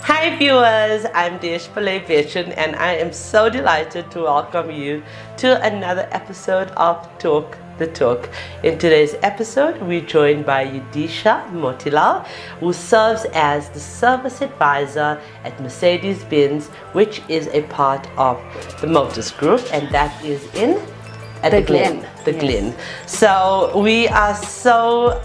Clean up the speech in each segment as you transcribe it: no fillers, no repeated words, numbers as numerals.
Hi viewers, I'm Desh, Pillay, Bechan, and I am so delighted to welcome you to another episode of Talk the Talk. In today's episode, we're joined by Yudisha Mothilal, who serves as the service advisor at Mercedes-Benz, which is a part of the Motors Group, and that is in the Glen. The yes. Glen. So we are so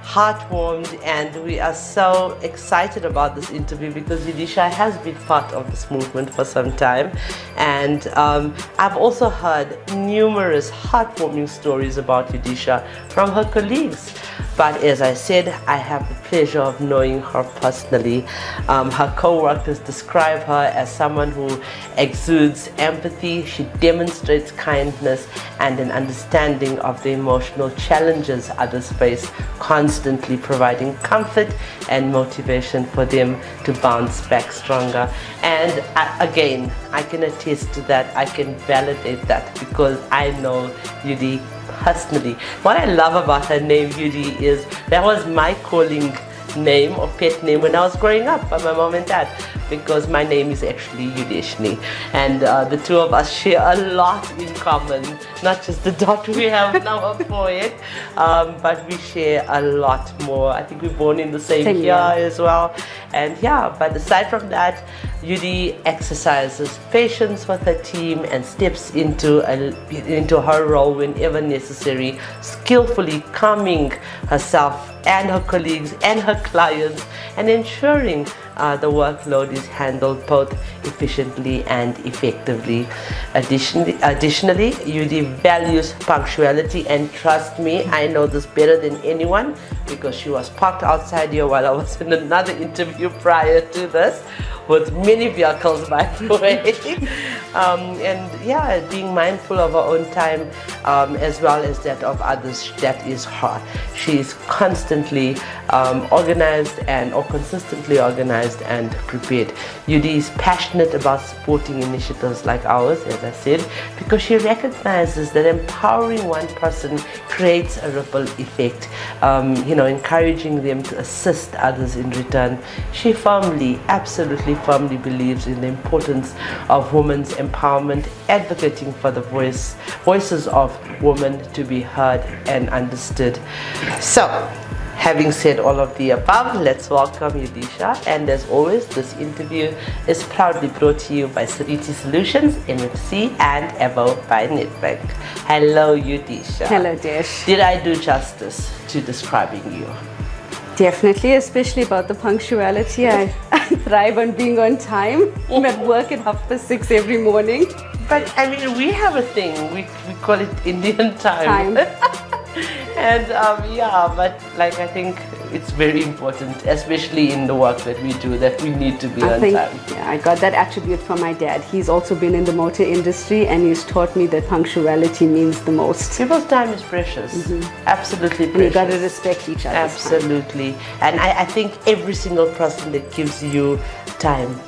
heartwarmed and we are so excited about this interview because Yudisha has been part of this movement for some time, and I've also heard numerous heartwarming stories about Yudisha from her colleagues. But as I said, I have the pleasure of knowing her personally. Her co-workers describe her as someone who exudes empathy. She demonstrates kindness and an understanding of the emotional challenges others face, constantly providing comfort and motivation for them to bounce back stronger. And again, I can attest to that. I can validate that because I know Yudi personally. What I love about her name, Yudi, is that was my calling name or pet name when I was growing up by my mom and dad, because my name is actually Yudishni, and the two of us share a lot in common, not just the dot we have now for it, but we share a lot more. I think we're born in the same year as well, and yeah, but aside from that, Yudi exercises patience with her team and steps into her role whenever necessary, skillfully calming herself and her colleagues and her clients, and ensuring the workload is handled both efficiently and effectively. Additionally, Yudi values punctuality, and trust me, I know this better than anyone because she was parked outside here while I was in another interview prior to this, with many vehicles, by the way. And yeah, being mindful of her own time as well as that of others, that is her. She is constantly organized or consistently organized and prepared. Yudi is passionate about supporting initiatives like ours, as I said, because she recognizes that empowering one person creates a ripple effect, encouraging them to assist others in return. She absolutely firmly believes in the importance of women's empowerment, advocating for the voices of women to be heard and understood. So, having said all of the above, let's welcome Yudisha. And as always, this interview is proudly brought to you by Seriti Solutions, MFC, and Evo by Nedbank. Hello, Yudisha. Hello, Desh. Did I do justice to describing you? Definitely, especially about the punctuality. I thrive on being on time. I'm at work at 6:30 every morning. But I mean, we have a thing, we call it Indian time. And yeah, but like I think it's very important, especially in the work that we do, that we need to be on time. Yeah, I got that attribute from my dad. He's also been in the motor industry, and he's taught me that punctuality means the most. People's time is precious. Absolutely precious. And you got to respect each other's Absolutely. time. And I think every single person that gives you time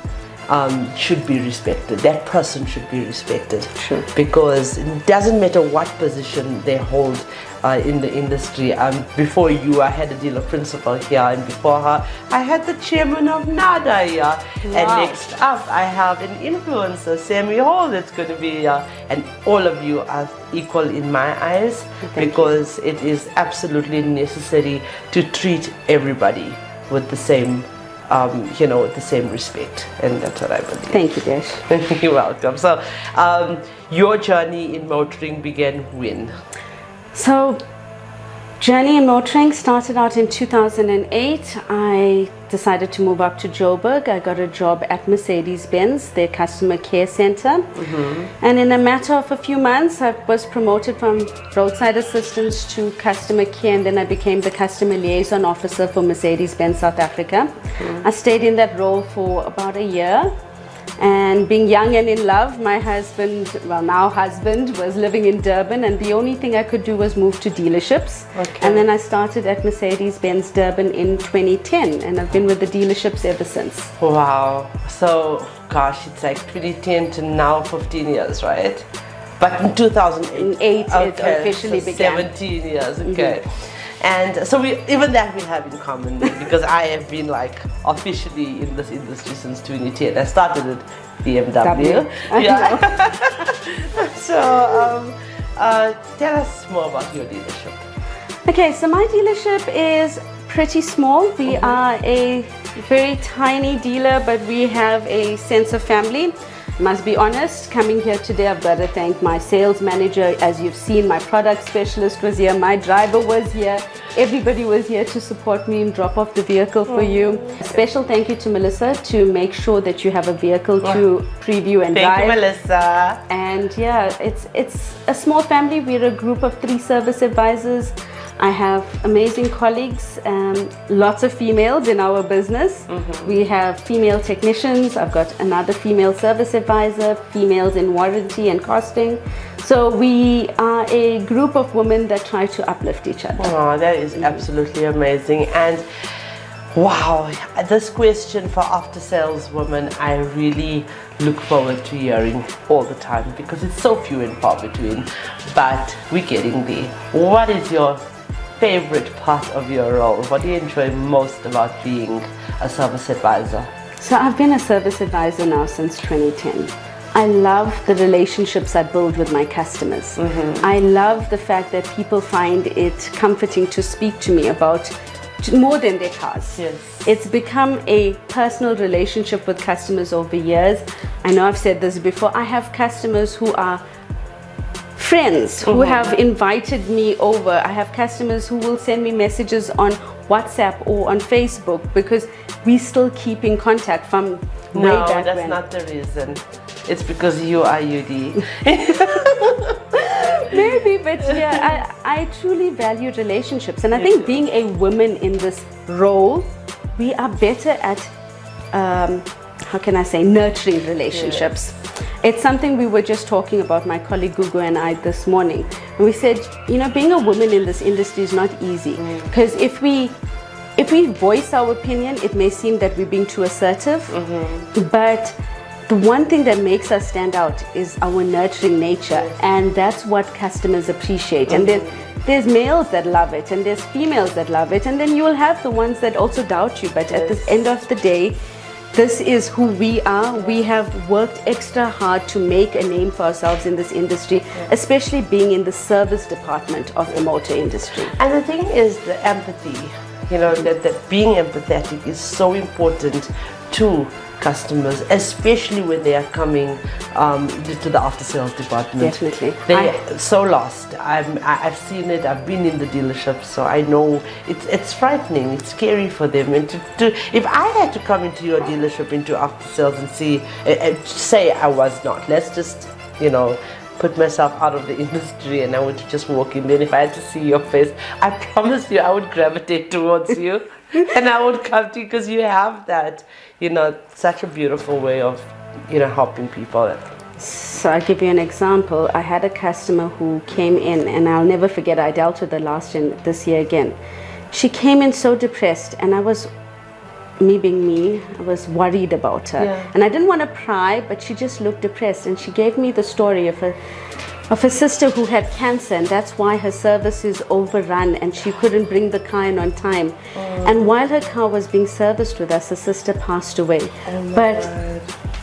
should be respected. That person should be respected. Sure. Because it doesn't matter what position they hold in the industry. Before you, I had a dealer principal here, and before her, I had the chairman of NADA here. Wow. And next up, I have an influencer, Sammy Hall, that's going to be here. And all of you are equal in my eyes, because it is absolutely necessary to treat everybody with the same with the same respect, and that's what I believe. Thank you, Desh. You're welcome. So, your journey in motoring began when? So, journey in motoring started out in 2008. I decided to move up to Joburg. I got a job at Mercedes-Benz, their customer care center. And in a matter of a few months, I was promoted from roadside assistance to customer care, and then I became the customer liaison officer for Mercedes-Benz South Africa. I stayed in that role for about a year. And being young and in love, my husband, well now husband, was living in Durban, and the only thing I could do was move to dealerships. And then I started at Mercedes-Benz Durban in 2010, and I've been with the dealerships ever since. Wow. So, gosh, it's like 2010 to now 15 years, right? But in 2008, it officially began. 17 years, okay. And so even that we have in common because I have been like officially in this industry since 2010. I started at BMW. Yeah. So tell us more about your dealership. Okay, so my dealership is pretty small. We are a very tiny dealer, but we have a sense of family. Must be honest, coming here today, I've got to thank my sales manager. As you've seen, my product specialist was here, my driver was here, everybody was here to support me and drop off the vehicle for you. A special thank you to Melissa to make sure that you have a vehicle to preview and drive. Thank you, Melissa. And yeah, it's a small family. We're a group of 3 service advisors. I have amazing colleagues, lots of females in our business. We have female technicians. I've got another female service advisor, females in warranty and costing. So we are a group of women that try to uplift each other. Oh, that is absolutely amazing. And wow, this question for after sales women, I really look forward to hearing all the time because it's so few and far between, but we're getting there. What is your favorite part of your role? What do you enjoy most about being a service advisor? So I've been a service advisor now since 2010. I love the relationships I build with my customers. I love the fact that people find it comforting to speak to me about more than their cars. Yes. It's become a personal relationship with customers over years. I know I've said this before. I have customers who are friends who have invited me over. I have customers who will send me messages on WhatsApp or on Facebook because we still keep in contact from way back when. No, that's not the reason. It's because you are Yudi. Maybe, but yeah, I truly value relationships. And I think being a woman in this role, we are better at, how can I say, nurturing relationships. It's something we were just talking about, my colleague Gugu and I this morning. And we said, you know, being a woman in this industry is not easy. Because if we voice our opinion, it may seem that we're being too assertive. But the one thing that makes us stand out is our nurturing nature. And that's what customers appreciate. And there's males that love it, and there's females that love it. And then you will have the ones that also doubt you. But at the end of the day, this is who we are. We have worked extra hard to make a name for ourselves in this industry, especially being in the service department of the motor industry. And the thing is the empathy, you know, that being empathetic is so important to customers, especially when they are coming to the after sales department. Definitely. They're so lost. I've seen it, I've been in the dealership, so I know it's frightening, it's scary for them. And if I had to come into your dealership, into after sales and say I was not, let's just, you know, put myself out of the industry and I would just walk in there, and if I had to see your face, I promise you I would gravitate towards you and I would come to you because you have that, you know, such a beautiful way of, you know, helping people. So I'll give you an example. I had a customer who came in, and I'll never forget, I dealt with her last year, this year again. She came in so depressed, and I was, me being me, I was worried about her. And I didn't want to pry, but she just looked depressed, and she gave me the story of her sister who had cancer, and that's why her service is overrun and she couldn't bring the car in on time. And while her car was being serviced with us, her sister passed away. But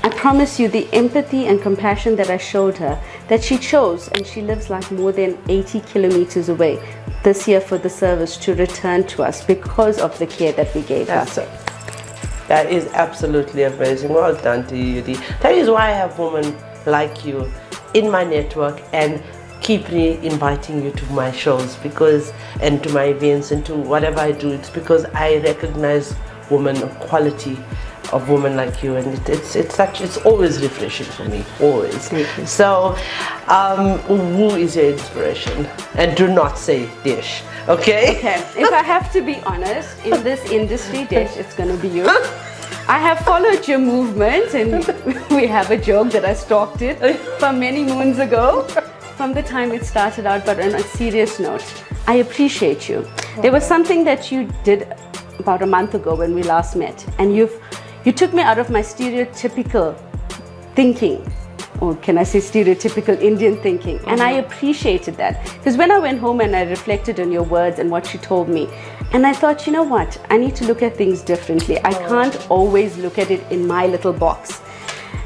I promise you, the empathy and compassion that I showed her, that she chose, and she lives like more than 80 kilometers away this year for the service, to return to us because of the care that we gave her. That is absolutely amazing. Well done to you, Yudi. That is why I have women like you in my network and keep me inviting you to my shows, because, and to my events and to whatever I do. It's because I recognize women, quality of women like you, and it's always refreshing for me, always. So who is your inspiration? And do not say Desh, okay? If I have to be honest, in this industry, Desh, it's going to be you. I have followed your movement, and we have a joke that I stalked it from many moons ago, from the time it started out. But on a serious note, I appreciate you. There was something that you did about a month ago when we last met, and you took me out of my stereotypical thinking or can I say stereotypical Indian thinking. And I appreciated that, because when I went home and I reflected on your words and what you told me, and I thought, you know what, I need to look at things differently. I can't always look at it in my little box.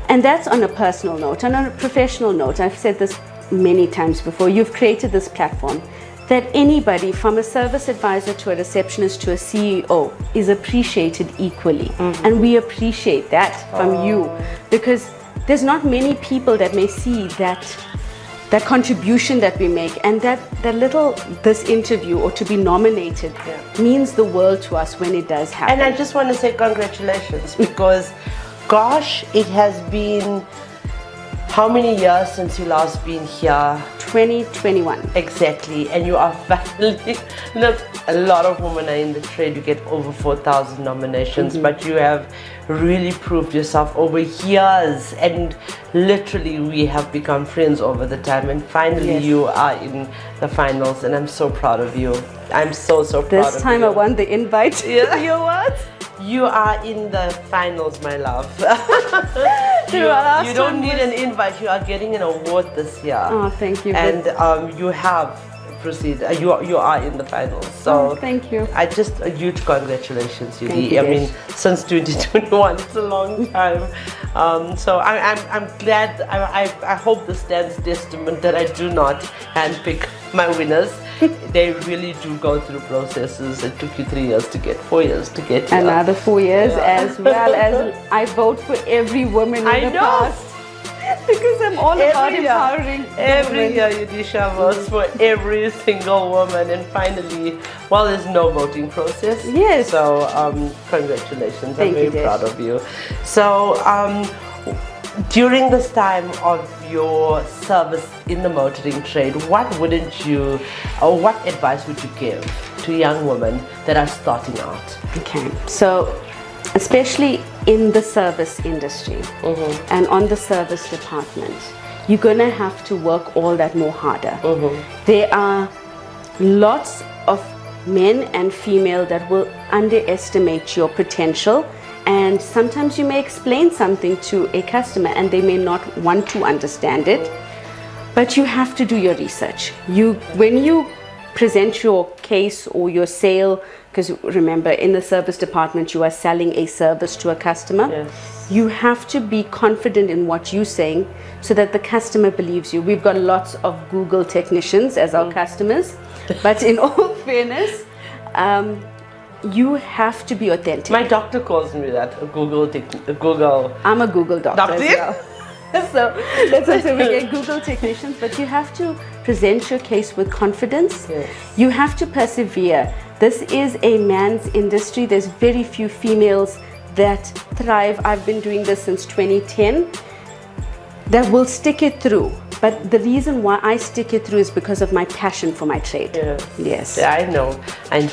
And that's on a personal note. On a professional note, I've said this many times before, you've created this platform that anybody from a service advisor to a receptionist to a CEO is appreciated equally. And we appreciate that from you, because there's not many people that may see that contribution that we make, and this interview or to be nominated means the world to us when it does happen. And I just want to say congratulations, because gosh, it has been how many years since you last been here? 2021. Exactly. And you are finally, look, a lot of women are in the trade. You get over 4,000 nominations, but you have really proved yourself over years, and literally we have become friends over the time, and finally you are in the finals, and I'm so proud of you. I'm so proud of you. This time I won the invite. You what? You are in the finals, my love. You don't need an invite. You are getting an award this year. Oh, thank you. And you have proceeded. You are in the finals. So thank you. I just a huge congratulations, Yudi. You, I mean, since 2021, it's a long time. So I'm glad. I hope this stands testament that I do not handpick my winners. They really do go through processes. It took you 3 years to get, 4 years to get here. Another 4 years, as well as I vote for every woman in the past. Because I'm all about empowering every year. Yudisha votes for every single woman, and finally, well, there's no voting process. Yes. So congratulations. I'm very proud of you. So during this time of your service in the motoring trade, what advice would you give to young women that are starting out? Okay, so especially in the service industry and on the service department, you're gonna have to work all that more harder. There are lots of men and female that will underestimate your potential, and sometimes you may explain something to a customer and they may not want to understand it, but you have to do your research. When you present your case or your sale, because remember, in the service department you are selling a service to a customer, you have to be confident in what you're saying so that the customer believes you. We've got lots of Google technicians as our customers, but in all fairness, you have to be authentic. My doctor calls me that, a Google. I'm a Google doctor as well. So that's what we get, Google technicians, but you have to present your case with confidence. You have to persevere. This is a man's industry. There's very few females that thrive. I've been doing this since 2010, that will stick it through. But the reason why I stick it through is because of my passion for my trade. Yes. Yeah, I know. And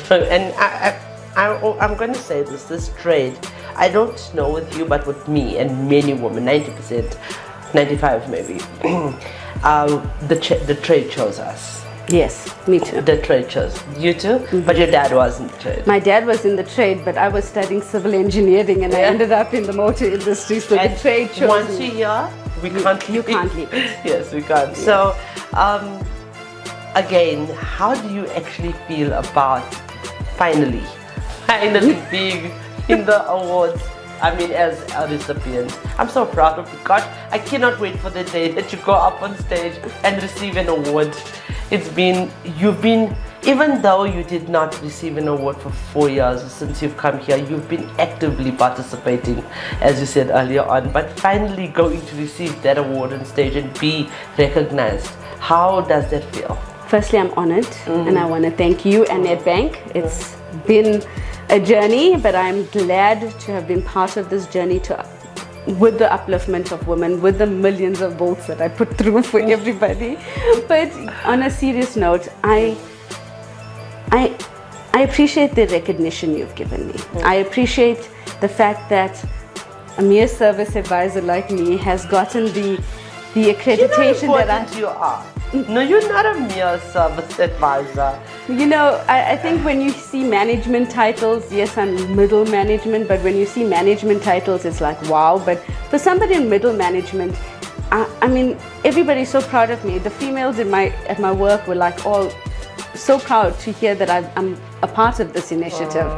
I'm going to say this trade, I don't know with you, but with me and many women, 90%, 95 maybe, the trade chose us. Yes, me too. The trade chose you too, but your dad was in the trade. My dad was in the trade, but I was studying civil engineering, and I ended up in the motor industry. So the trade chose once me. a year, we can't leave. You can't leave it. Yes, we can't. Yes. So, again, how do you actually feel about finally being in the awards? I mean, as a recipient, I'm so proud of you. Gosh, I cannot wait for the day that you go up on stage and receive an award. You've been, even though you did not receive an award for 4 years since you've come here, you've been actively participating, as you said earlier on, but finally going to receive that award on stage and be recognized. How does that feel? Firstly, I'm honored, and I want to thank you and Nedbank. It's been a journey, but I'm glad to have been part of this journey with the upliftment of women, with the millions of votes that I put through for everybody. But on a serious note, I appreciate the recognition you've given me. I appreciate the fact that a mere service advisor like me has gotten the accreditation that you are. No, you're not a mere service advisor. You know, I think when you see management titles, yes, I'm middle management, but when you see management titles, it's like, wow. But for somebody in middle management, I mean, everybody's so proud of me. The females at my work were like all so proud to hear that I'm a part of this initiative.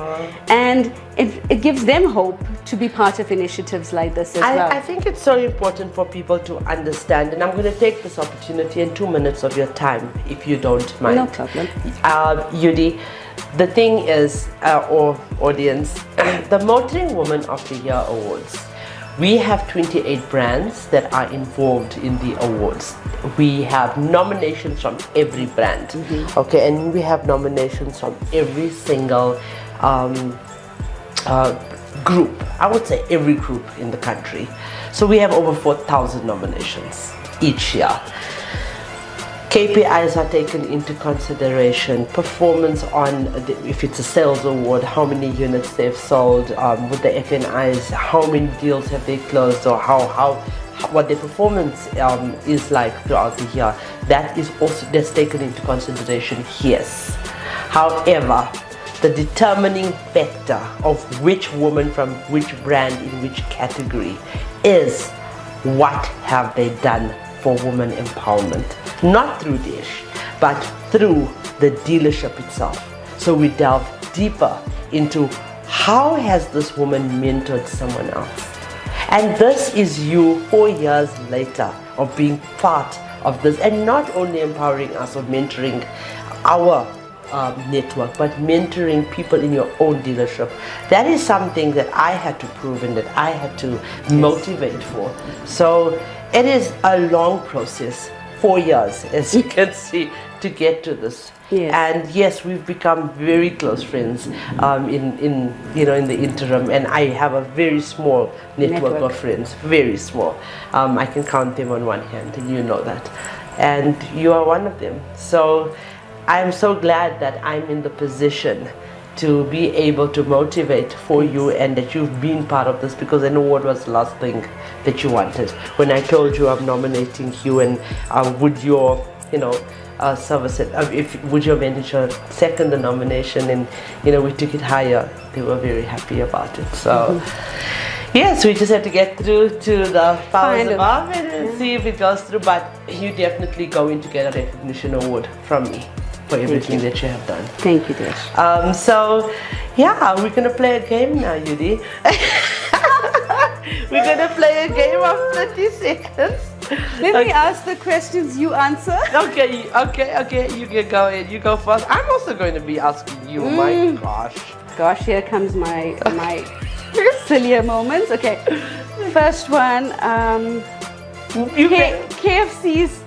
And it gives them hope to be part of initiatives like this as well. I think it's so important for people to understand, and I'm going to take this opportunity in 2 minutes of your time, if you don't mind. No problem. Yudi, the thing is, or audience, the Motoring Woman of the Year Awards, we have 28 brands that are involved in the awards. We have nominations from every brand, okay, and we have nominations from every single group. I would say every group in the country. So we have over 4,000 nominations each year. KPIs are taken into consideration, performance on, if it's a sales award, how many units they've sold, with the FNIs, how many deals have they closed, or what their performance is like throughout the year. That is also, that's taken into consideration, yes. However, the determining factor of which woman from which brand in which category is what have they done for women empowerment. Not through Desh, but through the dealership itself. So we delve deeper into how has this woman mentored someone else. And this is you 4 years later of being part of this, and not only empowering us or mentoring our network, but mentoring people in your own dealership. That is something that I had to prove and that I had to motivate for. So it is a long process, 4 years, as you can see, to get to this. Yes. And yes, we've become very close friends in the interim, and I have a very small network of friends, very small. I can count them on one hand, and you know that. And you are one of them. So I am so glad that I'm in the position to be able to motivate for you, and that you've been part of this, because an award was the last thing that you wanted. When I told you I'm nominating you, and would your service, would your manager second the nomination, and we took it higher, they were very happy about it. So yes, we just have to get through to the powers above and see if it goes through, but you definitely going to get a recognition award from me for everything that you have done. Thank you, Desh. So yeah, we're gonna play a game now, Yudi. We're gonna play a game of 30 seconds. Let me ask the questions, you answer. Okay, you can go in. You go first. I'm also going to be asking you. My gosh. Gosh, here comes my sillier moments. Okay, first one. KFC's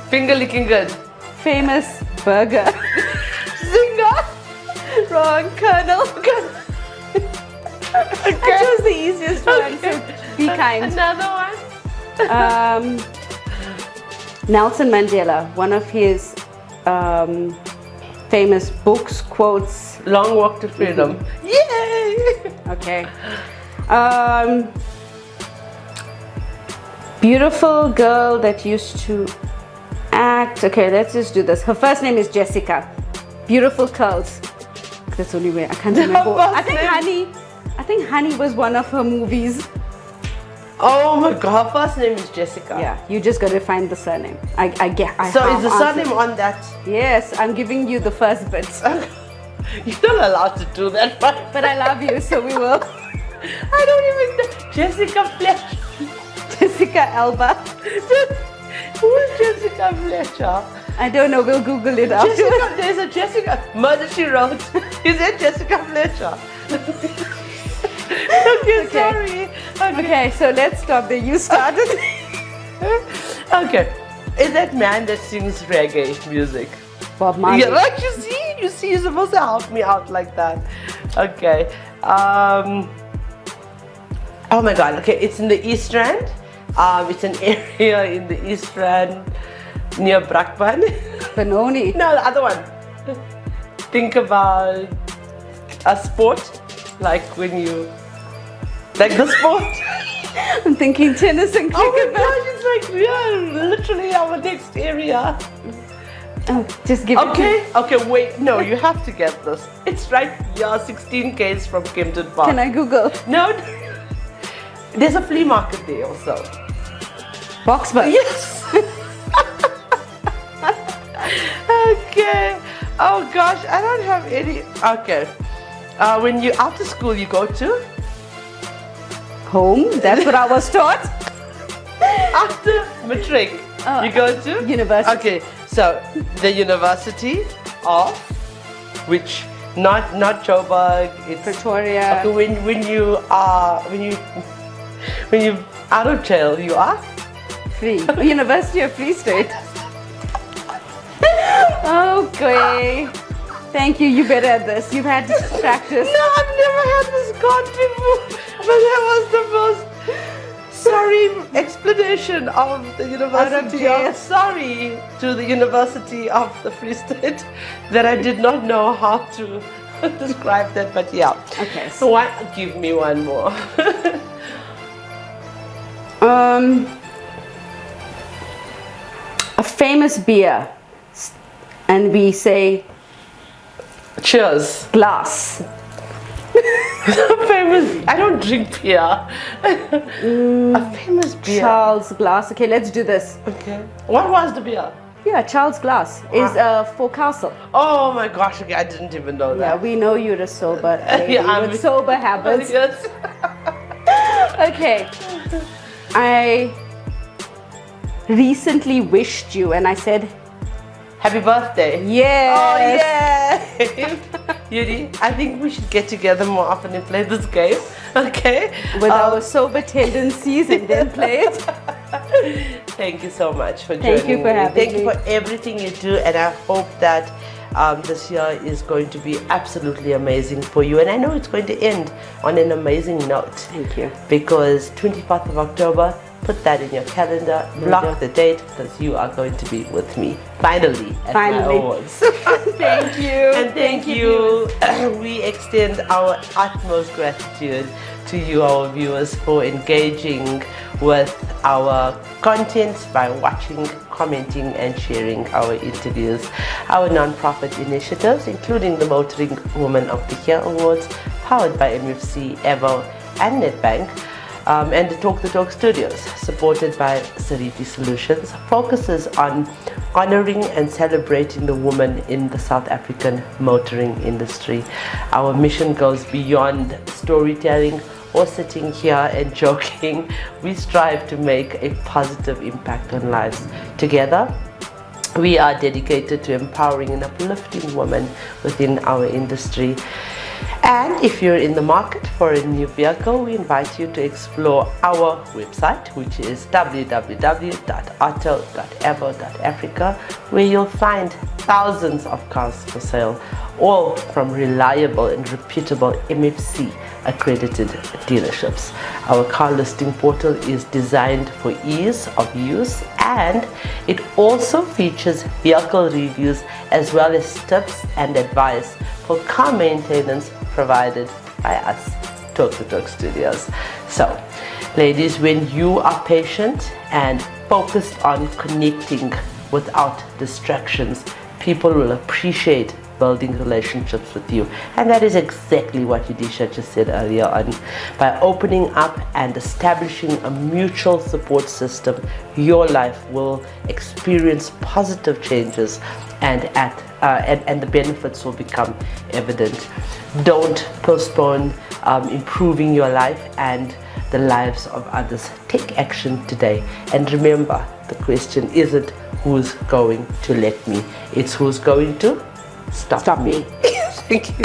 finger licking good. Famous burger. Zinger. Wrong, Colonel. I chose the easiest one, so be kind. Another one. Nelson Mandela, one of his famous books, quotes. Long Walk to Freedom. Yay! Okay. Beautiful girl that used to act. Okay, let's just do this. Her first name is Jessica. Beautiful curls. That's the only way I can't remember. I think Honey was one of her movies. Oh my God, her first name is Jessica. Yeah, you just got to find the surname. So is the surname on that? Yes, I'm giving you the first bit. You're not allowed to do that, but I love you, so we will. I don't even know. Jessica Fletcher. Jessica Alba. Who is Jessica Fletcher? I don't know, we'll Google it after. There's a Jessica. Murder She Wrote. Is it Jessica Fletcher? Okay, sorry. Okay, so let's stop there. You started. Okay. Is that man that sings reggae music? Bob Marley. Yeah, like you see, you're supposed to help me out like that. Okay. Oh my God. Okay, it's in the East Rand. It's an area in the East Rand near Brakpan. Benoni. No, the other one. Think about a sport, like when you, like the sport. I'm thinking tennis and cricket. Oh my gosh, it's like, yeah, literally our next area. Oh, just give it. Okay, wait, no, you have to get this. It's right here, 16 k's from Kempton Park. Can I Google? No, there's a flea market there also. Boxburg. Yes. Okay. Oh gosh, I don't have any. Okay. When you after school, you go to Home. That's what I was taught. after matric. You go to University. Okay, so the University of which not Joburg. It's Pretoria. Okay, when you out of jail, you are Free. University of Free State. Okay. Thank you. You're better at this. You've had to practice. No, I've never had this card before. But that was the most sorry explanation of the University of sorry to the University of the Free State that I did not know how to describe that, but yeah. Okay. So why give me one more? A famous beer, and we say Cheers. glass. Famous. I don't drink beer. A famous beer. Charles Glass. Okay, let's do this. Okay. What was the beer? Yeah, Charles Glass is for Castle. Oh my gosh, okay, I didn't even know Yeah, that. we know you're a sober lady with sober habits. Yes. Okay. I recently wished you and I said, Happy birthday. yes. Oh yeah. Yudi, I think we should get together more often and play this game. Okay? With our sober tendencies and then play it. Thank you so much for joining Thank you for me. having Thank me. you for everything you do, and I hope that this year is going to be absolutely amazing for you. And I know it's going to end on an amazing note. Thank you. Because 24th of October, put that in your calendar, block the date, because you are going to be with me finally at my awards. Thank you. And thank you. We extend our utmost gratitude to you, our viewers, for engaging with our content by watching, commenting and sharing our interviews. Our non-profit initiatives, including the Motoring Woman of the Year Awards, powered by MFC, Evo and Nedbank, and the Talk the Talk Studios, supported by Seriti Solutions, focuses on honoring and celebrating the woman in the South African motoring industry. Our mission goes beyond storytelling or sitting here and joking. We strive to make a positive impact on lives. Together, we are dedicated to empowering and uplifting women within our industry. And if you're in the market for a new vehicle, we invite you to explore our website, which is www.auto.evo.africa, where you'll find thousands of cars for sale, all from reliable and reputable MFC accredited dealerships. Our car listing portal is designed for ease of use, and it also features vehicle reviews as well as tips and advice for car maintenance provided by us, Talk the Talk Studios. So, ladies, when you are patient and focused on connecting without distractions, people will appreciate building relationships with you. And that is exactly what Yudisha just said earlier on. By opening up and establishing a mutual support system, your life will experience positive changes, and the benefits will become evident. Don't postpone improving your life and the lives of others. Take action today, and remember, the question isn't who's going to let me, it's who's going to stop me. Thank you.